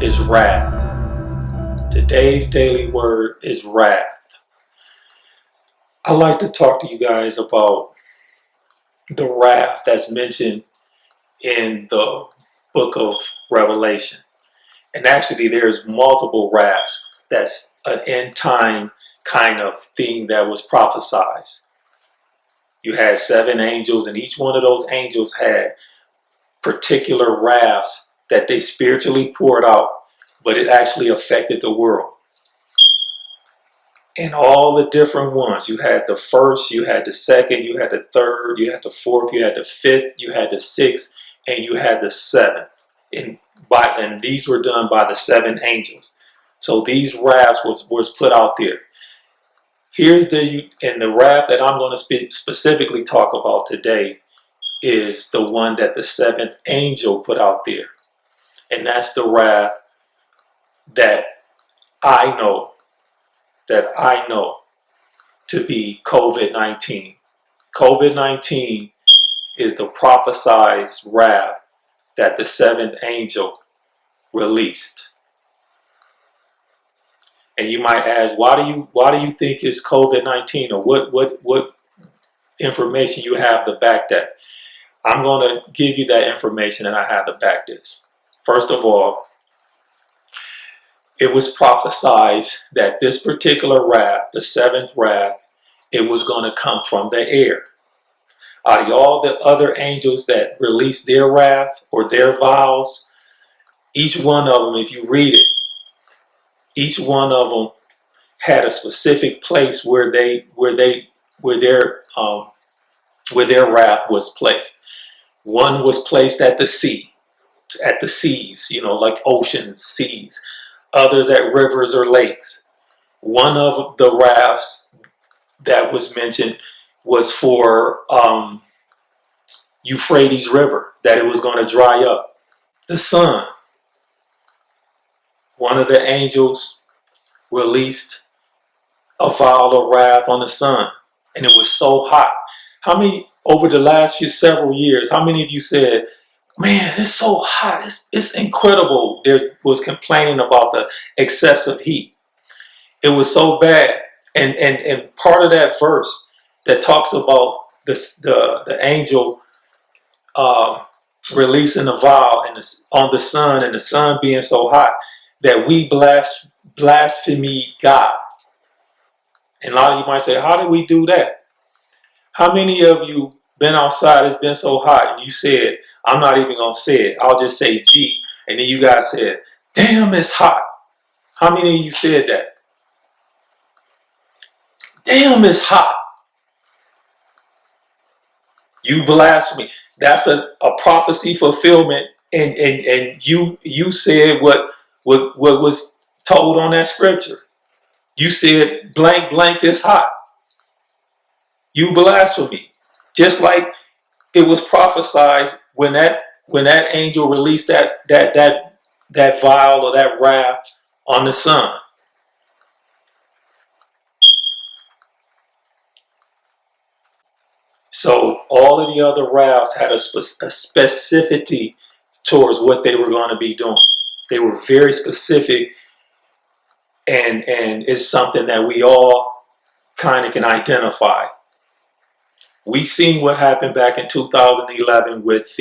is wrath. Today's daily word is wrath. I'd like to talk to you guys about the wrath that's mentioned in the book of Revelation. And actually, there's multiple wraths. That's an end time kind of thing that was prophesied. You had 7 angels, and each one of those angels had particular wraths that they spiritually poured out, but it actually affected the world. And all the different ones, you had the first, you had the second, you had the third, you had the fourth, you had the fifth, you had the sixth, and you had the seventh. And these were done by the 7 angels. So these wraths was put out there. And the wrath that I'm going to specifically talk about today is the one that the 7th angel put out there. And that's the wrath that I know to be COVID-19. COVID-19 is the prophesied wrath that the 7th angel released. And you might ask, why do you think it's COVID-19, or what information you have to back that? I'm going to give you that information, and I have to back this. First of all, it was prophesied that this particular wrath, the 7th wrath, it was going to come from the air. Out of all the other angels that released their wrath or their vials, each one of them, if you read it, each one of them had a specific place where their wrath was placed. One was placed at the seas, like oceans, seas. Others at rivers or lakes. One of the wraths that was mentioned was for Euphrates River, that it was going to dry up. The sun. One of the angels released a vial of wrath on the sun, and it was so hot. Over the last several years, how many of you said, man, it's so hot, it's incredible? There was complaining about the excessive heat. It was so bad. And part of that verse that talks about the angel releasing the vial on the sun, and the sun being so hot that we blaspheme God. And a lot of you might say, how did we do that? How many of you been outside, it's been so hot, and you said, I'm not even going to say it, I'll just say G, and then you guys said, damn, it's hot. How many of you said that? Damn, it's hot. You blasphemy. That's a prophecy fulfillment, and you said what was told on that scripture. You said blank blank is hot. You blasphemy. Just like it was prophesied when that angel released that vial or that wrath on the sun. So all of the other wraths had a specificity towards what they were going to be doing. They were very specific, and it's something that we all kind of can identify. We seen what happened back in 2011 with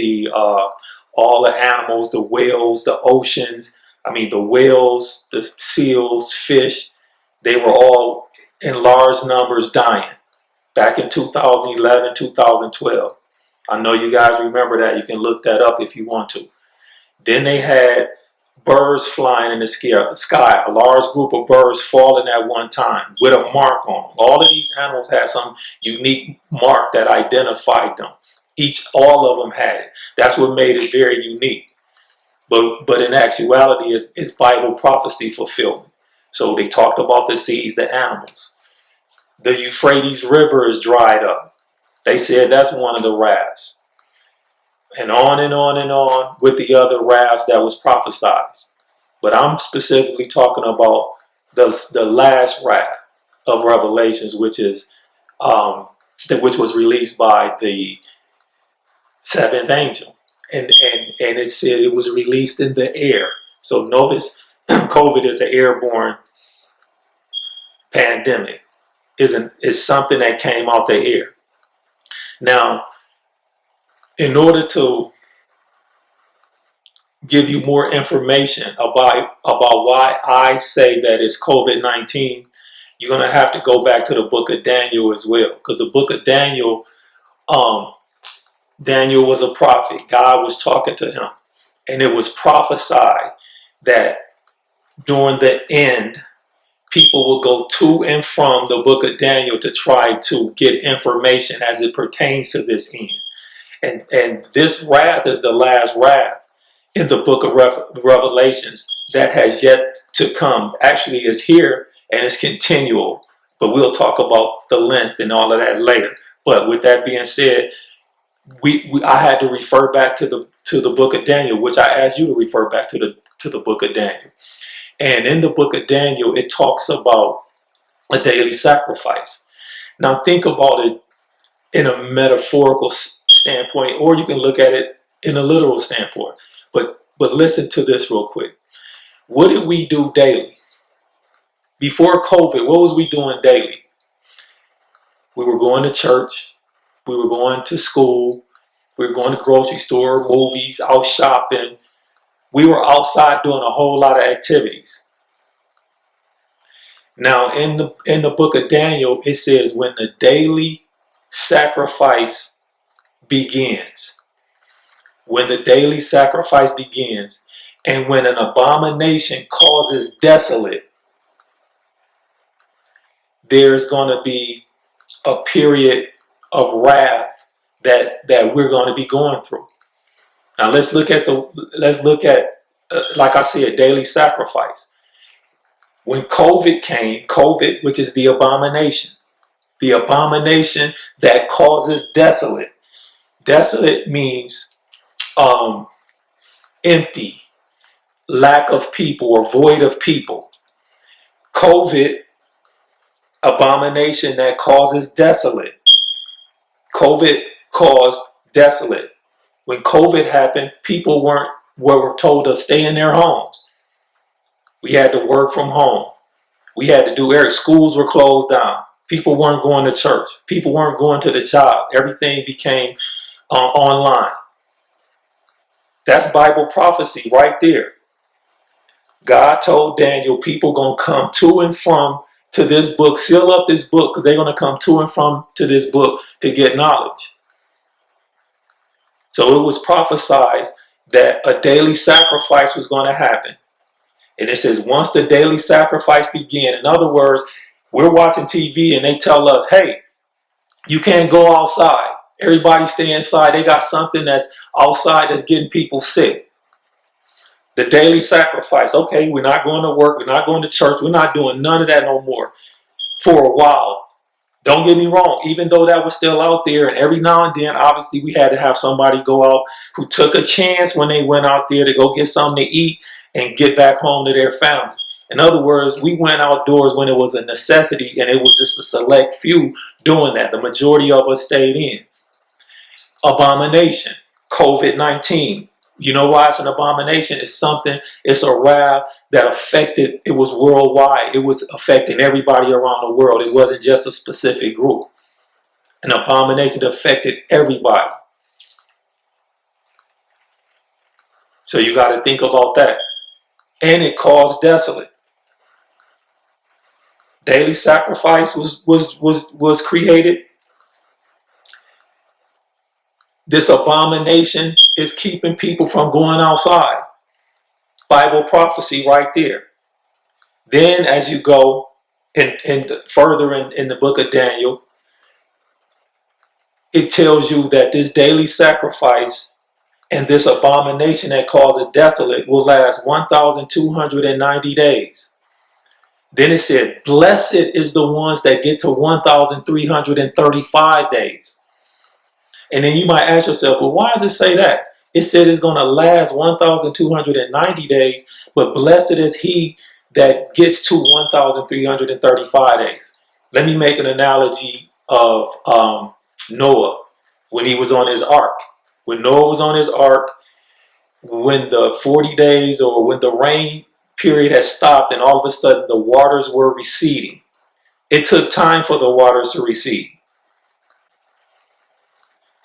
all the animals, the whales, the oceans. The whales, the seals, fish, they were all in large numbers dying back in 2011, 2012. I know you guys remember that. You can look that up if you want to. Then they had birds flying in the sky, a large group of birds falling at one time with a mark on them. All of these animals had some unique mark that identified them. All of them had it. That's what made it very unique. But in actuality, it's Bible prophecy fulfillment. So they talked about the seas, the animals. The Euphrates River is dried up. They said that's one of the wraths. And on and on and on with the other wraths that was prophesied. But I'm specifically talking about the last wrath of Revelations, which was released by the 7th angel. And it said it was released in the air. So notice COVID is an airborne pandemic. Is something that came out the air. Now, in order to give you more information about why I say that it's COVID-19, you're going to have to go back to the book of Daniel as well. Because the book of Daniel, Daniel was a prophet. God was talking to him. And it was prophesied that during the end, people will go to and from the book of Daniel to try to get information as it pertains to this end. And this wrath is the last wrath in the book of Revelations that has yet to come. Actually, is here and it's continual. But we'll talk about the length and all of that later. But with that being said, I had to refer back to the book of Daniel, which I asked you to refer back to the book of Daniel. And in the book of Daniel, it talks about a daily sacrifice. Now think about it in a metaphorical standpoint, or you can look at it in a literal standpoint. But listen to this real quick. What did we do daily? Before COVID, what was we doing daily? We were going to church. We were going to school. We were going to grocery store, movies, out shopping. We were outside doing a whole lot of activities. Now, in the book of Daniel, it says when the daily sacrifice begins. When the daily sacrifice begins, and when an abomination causes desolate, there's going to be a period of wrath that we're going to be going through. Now let's look at like I said, daily sacrifice. When COVID came, COVID, which is the abomination that causes desolate. Desolate means empty, lack of people, or void of people. COVID, abomination that causes desolate. COVID caused desolate. When COVID happened, people were told to stay in their homes. We had to work from home. We had to do schools were closed down. People weren't going to church. People weren't going to the job. Everything became online. That's Bible prophecy right there. God told Daniel, people going to come to and from to this book. Seal up this book because they're going to come to and from to this book to get knowledge. So it was prophesied that a daily sacrifice was going to happen. And it says once the daily sacrifice began, in other words, we're watching TV and they tell us, hey, you can't go outside. Everybody stay inside. They got something that's outside that's getting people sick. The daily sacrifice. Okay, we're not going to work. We're not going to church. We're not doing none of that no more for a while. Don't get me wrong. Even though that was still out there, and every now and then, obviously, we had to have somebody go out who took a chance when they went out there to go get something to eat and get back home to their family. In other words, we went outdoors when it was a necessity, and it was just a select few doing that. The majority of us stayed in. Abomination, COVID-19. You know why it's an abomination? It's a wrath that affected, it was worldwide. It was affecting everybody around the world. It wasn't just a specific group. An abomination that affected everybody. So you got to think about that. And it caused desolate. Daily sacrifice was created. This abomination is keeping people from going outside. Bible prophecy right there. Then as you go and further in the book of Daniel, it tells you that this daily sacrifice and this abomination that causes desolate will last 1,290 days. Then it said, blessed is the ones that get to 1,335 days. And then you might ask yourself, well, why does it say that? It said it's going to last 1,290 days, but blessed is he that gets to 1,335 days. Let me make an analogy of Noah when he was on his ark. When Noah was on his ark, when the 40 days or when the rain period has stopped and all of a sudden the waters were receding. It took time for the waters to recede.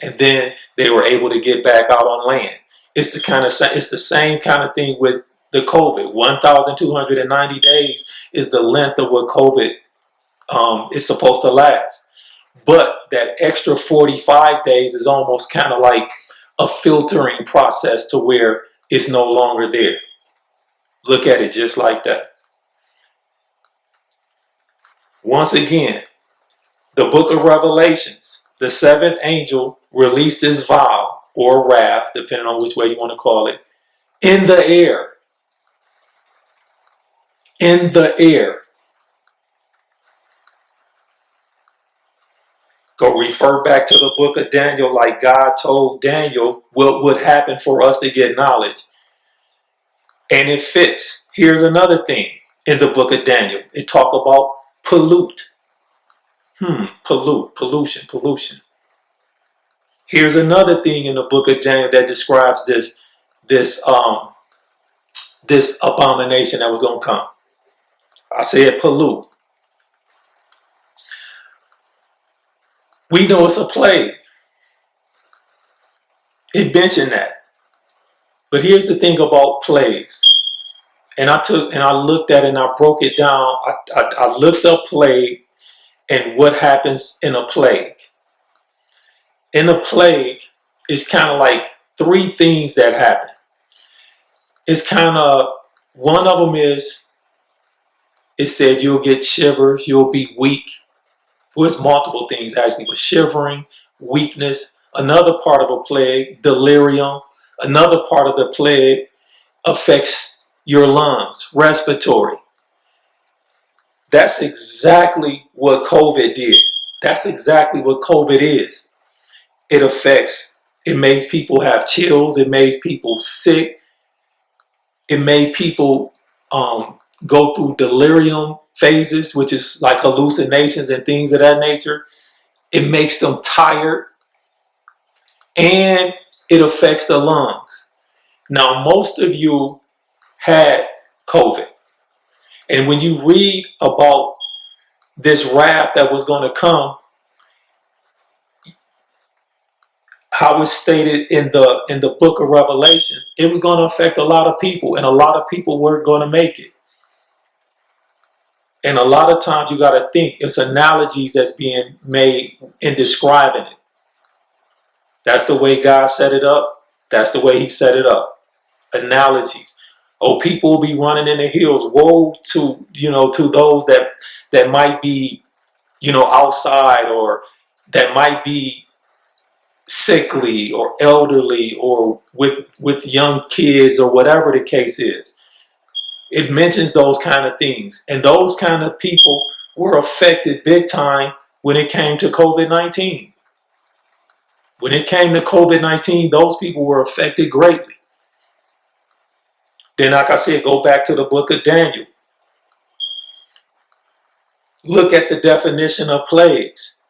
And then they were able to get back out on land. It's the same kind of thing with the COVID. 1,290 days is the length of what COVID is supposed to last. But that extra 45 days is almost kind of like a filtering process to where it's no longer there. Look at it just like that. Once again, the book of Revelations, the seventh angel released his vial or wrath, depending on which way you want to call it, in the air. In the air. Go refer back to the book of Daniel, like God told Daniel what would happen for us to get knowledge. And it fits. Here's another thing in the book of Daniel. It talk about pollute. Pollution. Here's another thing in the book of Daniel that describes this abomination that was going to come. I said pollute. We know it's a plague. It mentioned that. But here's the thing about plagues. And I looked at it and I broke it down. I looked up plague and what happens in a plague. In a plague, it's kind of like three things that happen. It's kind of, one of them is, it said you'll get shivers, you'll be weak. Well, it's multiple things actually, but shivering, weakness. Another part of a plague, delirium. Another part of the plague affects your lungs, respiratory. That's exactly what COVID did. That's exactly what COVID is. It makes people have chills. It makes people sick. It made people go through delirium phases, which is like hallucinations and things of that nature. It makes them tired. And it affects the lungs. Now, most of you had COVID. And when you read about this wrath that was going to come, how it's stated in the book of Revelations, it was going to affect a lot of people, and a lot of people weren't going to make it. And a lot of times you got to think, it's analogies that's being made in describing it. That's the way God set it up. That's the way he set it up. Analogies. Oh, people will be running in the hills. Woe to, to those that might be, outside, or that might be sickly or elderly or with young kids or whatever the case is. It mentions those kind of things. And those kind of people were affected big time when it came to COVID-19. When it came to COVID-19, those people were affected greatly. Then, like I said, go back to the book of Daniel. Look at the definition of plagues.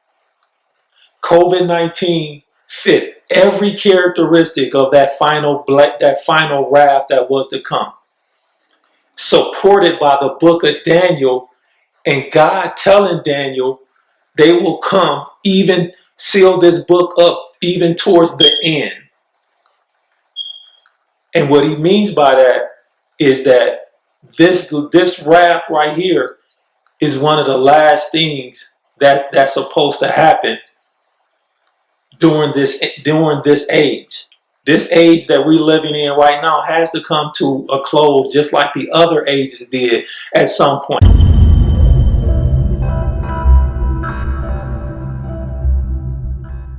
COVID-19 fit every characteristic of that final wrath that was to come. Supported by the book of Daniel, and God telling Daniel they will come, even seal this book up even towards the end. And what he means by that is that this wrath right here is one of the last things that's supposed to happen during this age. This age that we're living in right now has to come to a close, just like the other ages did at some point.